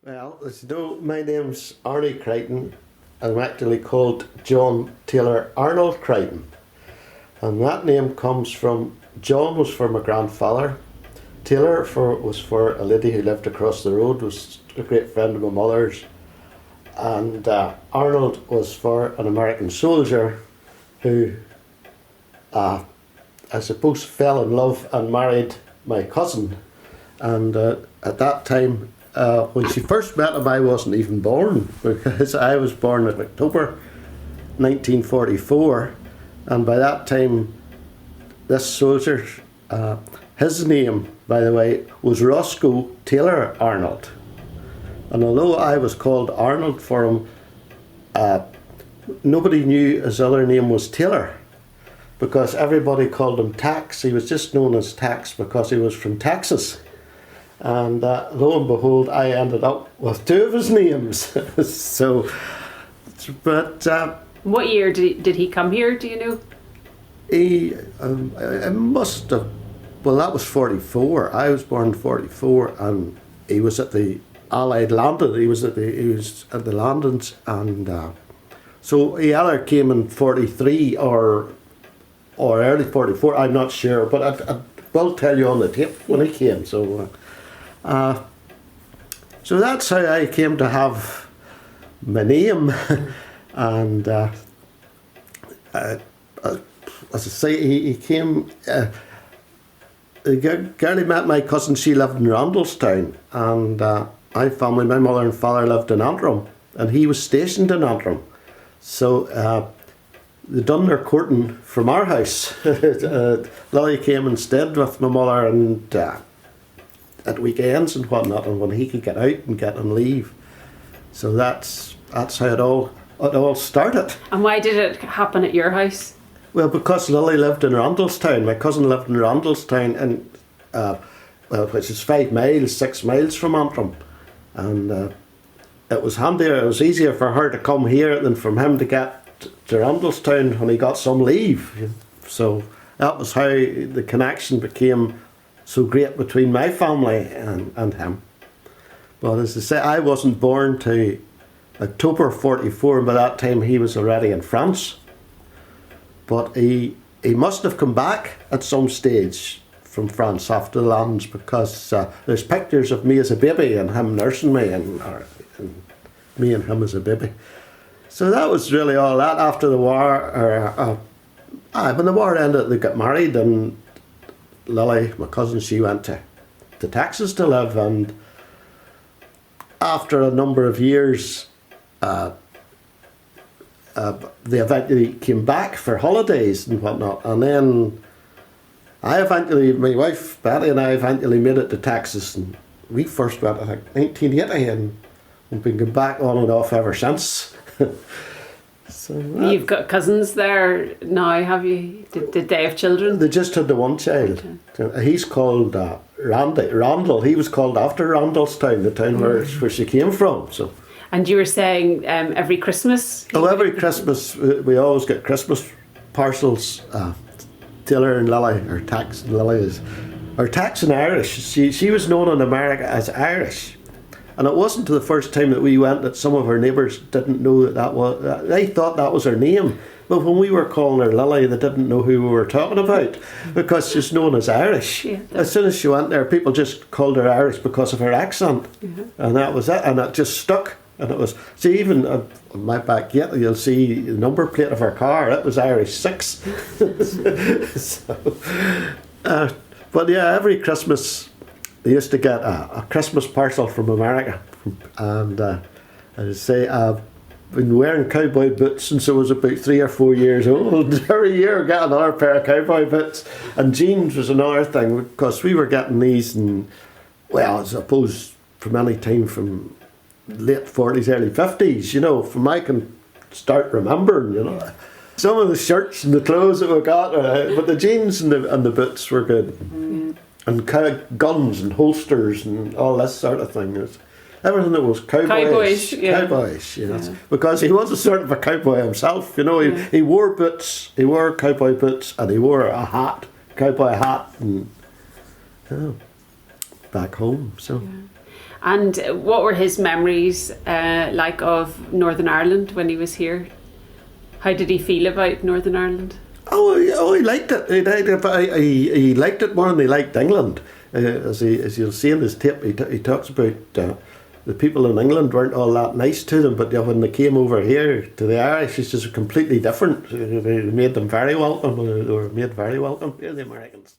Well, as you know, my name's Arnie Creighton. I'm actually called John Taylor Arnold Creighton. And that name comes from, John was for my grandfather. Taylor was for a lady who lived across the road, was a great friend of my mother's. And Arnold was for an American soldier who, I suppose, fell in love and married my cousin. And at that time, when she first met him, I wasn't even born, because I was born in October 1944, and by that time this soldier, his name, by the way, was Roscoe Taylor Arnold. And although I was called Arnold for him, nobody knew his other name was Taylor, because everybody called him Tex. He was just known as Tex because he was from Texas. And lo and behold, I ended up with two of his names. So, but what year did he come here? Do you know? He must have. Well, that was 44. I was born in 44, and he was at the Allied landing. He was at the landings, and so he either came in 43 or early 44. I'm not sure, but I will tell you on the tape when he came. So. So that's how I came to have my name. And as I say, he came, the girl he met, my cousin, she lived in Randallstown, and my family, my mother and father lived in Antrim, and he was stationed in Antrim. So they done their courting from our house. Lily came and stayed with my mother, and at weekends and whatnot, and when he could get out and get on leave. So that's how it all started. And why did it happen at your house? Well, because Lily lived in Randallstown. My cousin lived in Randallstown, and which is 6 miles from Antrim, and it was handier. It was easier for her to come here than from him to get to Randallstown when he got some leave. So that was how the connection became so great between my family and him. But as I say, I wasn't born till October 44, and by that time he was already in France. But he must have come back at some stage from France after the landings, because there's pictures of me as a baby and him nursing me, and me and him as a baby. So that was really all that. After the war, when the war ended, they got married, and Lily, my cousin, she went to Texas to live, and after a number of years they eventually came back for holidays and whatnot, and then my wife Betty and I eventually made it to Texas, and we first went, I think, 1980, and we've been going back on and off ever since. So you've got cousins there now, have you? Did they have children? They just had the one child. Okay. He's called Randall. He was called after Randallstown, the town where she came from. So. And you were saying every Christmas? Oh, every Christmas we always get Christmas parcels. Taylor and Lily, or Tex and Lily or Tex in Irish. She was known in America as Irish. And it wasn't the first time that we went that some of her neighbours didn't know that was. They thought that was her name. But when we were calling her Lily, they didn't know who we were talking about, because she's known as Irish. Yeah, as soon as she went there, people just called her Irish because of her accent. And that was it. And it just stuck. And it was, see, even on my back gate, you'll see the number plate of her car. It was Irish 6. So, but yeah, every Christmas they used to get a Christmas parcel from America, and as I say, I've been wearing cowboy boots since I was about 3 or 4 years old. Every year I get another pair of cowboy boots, and jeans was another thing, because we were getting these, and well, I suppose from any time from late 40s, early 50s, you know, from I can start remembering, you know. Some of the shirts and the clothes that we got, but the jeans and the boots were good. And guns and holsters and all this sort of thing. Everything that was cowboys, you know. Because he was a sort of a cowboy himself, you know. He wore boots, he wore cowboy boots, and he wore a hat, cowboy hat, and back home. So. Yeah. And what were his memories like of Northern Ireland when he was here? How did he feel about Northern Ireland? He liked it. He liked it more than he liked England. As you'll see in his tape, he talks about the people in England weren't all that nice to them, but when they came over here to the Irish, it's just completely different. They made them very welcome. They were made very welcome here, the Americans.